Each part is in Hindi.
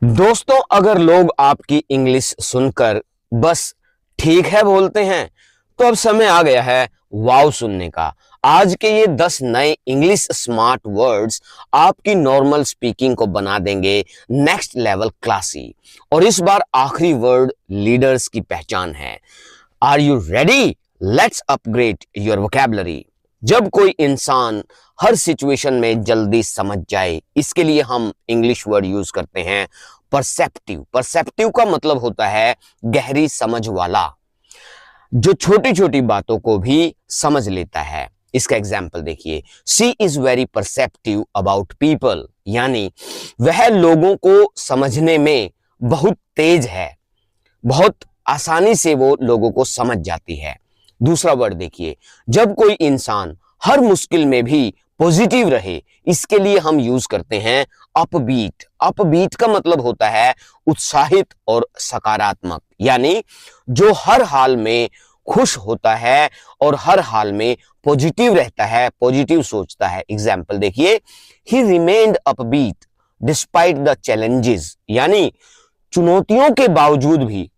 दोस्तों, अगर लोग आपकी इंग्लिश सुनकर बस ठीक है बोलते हैं तो अब समय आ गया है वाव सुनने का। आज के ये 10 नए इंग्लिश स्मार्ट वर्ड्स आपकी नॉर्मल स्पीकिंग को बना देंगे नेक्स्ट लेवल क्लासी। और इस बार आखिरी वर्ड लीडर्स की पहचान है। Are you ready? Let's upgrade your vocabulary. जब कोई इंसान हर सिचुएशन में जल्दी समझ जाए, इसके लिए हम इंग्लिश वर्ड यूज करते हैं परसेप्टिव। परसेप्टिव का मतलब होता है गहरी समझ वाला, जो छोटी छोटी बातों को भी समझ लेता है। इसका एग्जाम्पल देखिए, she is very perceptive about people, यानी वह लोगों को समझने में बहुत तेज है, बहुत आसानी से वो लोगों को समझ जाती है। दूसरा वर्ड देखिए, जब कोई इंसान हर मुश्किल में भी पॉजिटिव रहे, इसके लिए हम यूज करते हैं अपबीट। अपबीट का मतलब होता है उत्साहित और सकारात्मक, यानी जो हर हाल में खुश होता है और हर हाल में पॉजिटिव रहता है, पॉजिटिव सोचता है। एग्जाम्पल देखिए, ही remained upbeat despite the challenges, यानी चुनौतियों के बावजूद भी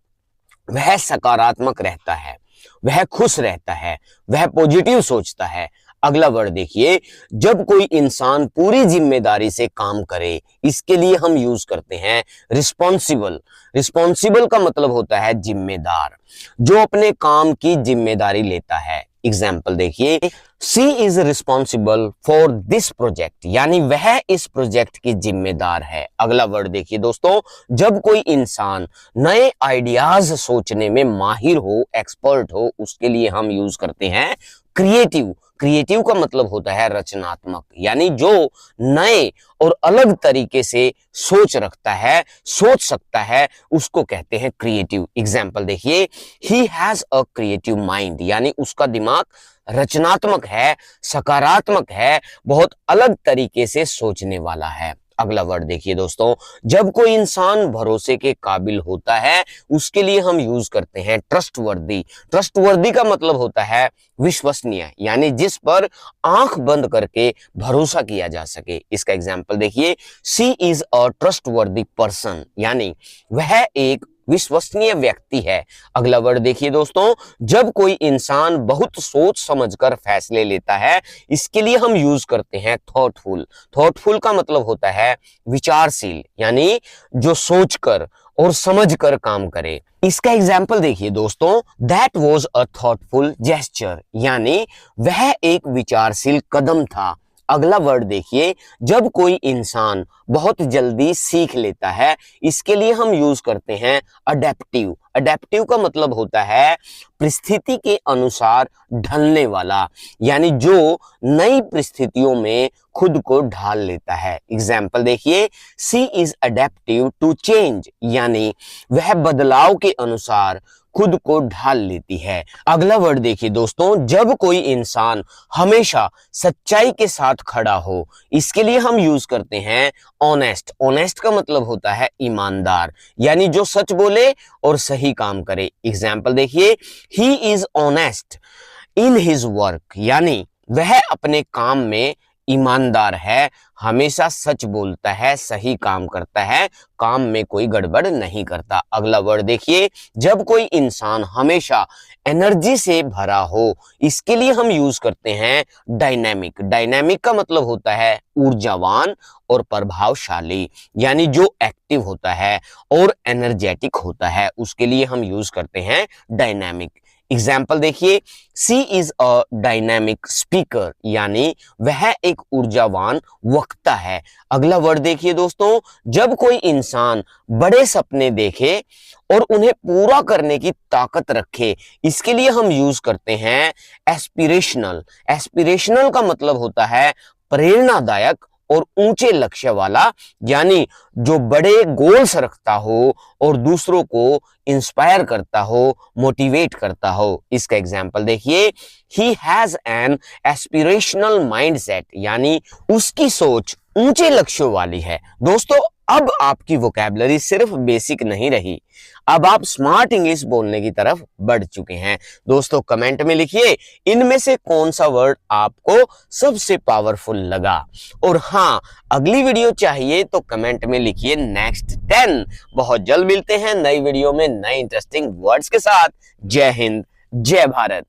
वह सकारात्मक रहता है, वह खुश रहता है, वह पॉजिटिव सोचता है। अगला वर्ड देखिए, जब कोई इंसान पूरी जिम्मेदारी से काम करे, इसके लिए हम यूज करते हैं रिस्पॉन्सिबल। रिस्पॉन्सिबल का मतलब होता है जिम्मेदार, जो अपने काम की जिम्मेदारी लेता है। एग्जाम्पल देखिए, she is responsible for this project, यानी वह इस प्रोजेक्ट की जिम्मेदार है। अगला वर्ड देखिए दोस्तों, जब कोई इंसान नए आइडियाज सोचने में माहिर हो, एक्सपर्ट हो, उसके लिए हम यूज करते हैं क्रिएटिव। क्रिएटिव का मतलब होता है रचनात्मक, यानी जो नए और अलग तरीके से सोच रखता है, सोच सकता है, उसको कहते हैं क्रिएटिव। एग्जाम्पल देखिए, he has a creative mind, यानी उसका दिमाग रचनात्मक है, सकारात्मक है, बहुत अलग तरीके से सोचने वाला है। अगला वर्ड देखिए दोस्तों, जब कोई इंसान भरोसे के काबिल होता है, उसके लिए हम यूज करते हैं ट्रस्टवर्दी। ट्रस्टवर्दी का मतलब होता है विश्वसनीय, यानी जिस पर आंख बंद करके भरोसा किया जा सके। इसका एग्जाम्पल देखिए, she is a trustworthy person, यानी वह एक विश्वसनीय व्यक्ति है। अगला वर्ड देखिए दोस्तों, जब कोई इंसान बहुत सोच समझकर फैसले लेता है, इसके लिए हम यूज करते हैं थॉटफुल। थॉटफुल का मतलब होता है विचारशील, यानी जो सोचकर और समझकर काम करे। इसका एग्जाम्पल देखिए दोस्तों, that was a thoughtful gesture, यानी वह एक विचारशील कदम था। अगला वर्ड देखिए, जब कोई इंसान बहुत जल्दी सीख लेता है, इसके लिए हम यूज करते हैं अडेप्टिव। अडेप्टिव का मतलब होता है परिस्थिति के अनुसार ढलने वाला, यानी जो नई परिस्थितियों में खुद को ढाल लेता है। एग्जाम्पल देखिए, she is adaptive to change, यानी वह बदलाव के अनुसार खुद को ढाल लेती है। अगला वर्ड देखिए दोस्तों, जब कोई इंसान हमेशा सच्चाई के साथ खड़ा हो, इसके लिए हम यूज करते हैं ऑनेस्ट। ऑनेस्ट का मतलब होता है ईमानदार, यानी जो सच बोले और सही काम करे। एग्जाम्पल देखिए, he is honest in his work, यानी वह अपने काम में ईमानदार है, हमेशा सच बोलता है, सही काम करता है, काम में कोई गड़बड़ नहीं करता। अगला वर्ड देखिए, जब कोई इंसान हमेशा एनर्जी से भरा हो, इसके लिए हम यूज करते हैं डायनेमिक। डायनेमिक का मतलब होता है ऊर्जावान और प्रभावशाली, यानी जो एक्टिव होता है और एनर्जेटिक होता है, उसके लिए हम यूज करते हैं डायनेमिक। एग्जाम्पल देखिए, सी इज अ डायनेमिक स्पीकर, यानी वह एक ऊर्जावान वक्ता है। अगला वर्ड देखिए दोस्तों, जब कोई इंसान बड़े सपने देखे और उन्हें पूरा करने की ताकत रखे, इसके लिए हम यूज करते हैं एस्पिरेशनल। एस्पिरेशनल का मतलब होता है प्रेरणादायक और ऊंचे लक्ष्य वाला, यानी जो बड़े गोल्स रखता हो और दूसरों को इंस्पायर करता हो, मोटिवेट करता हो। इसका एग्जाम्पल देखिए, he has an aspirational mindset, यानी उसकी सोच ऊंचे लक्ष्यों वाली है। दोस्तों, अब आपकी वोकैबुलरी सिर्फ बेसिक नहीं रही, अब आप स्मार्ट इंग्लिश बोलने की तरफ बढ़ चुके हैं। दोस्तों, कमेंट में लिखिए इनमें से कौन सा वर्ड आपको सबसे पावरफुल लगा। और हाँ, अगली वीडियो चाहिए तो कमेंट में लिखिए नेक्स्ट 10। बहुत जल्द मिलते हैं नई वीडियो में नए इंटरेस्टिंग वर्ड्स के साथ। जय हिंद, जय भारत।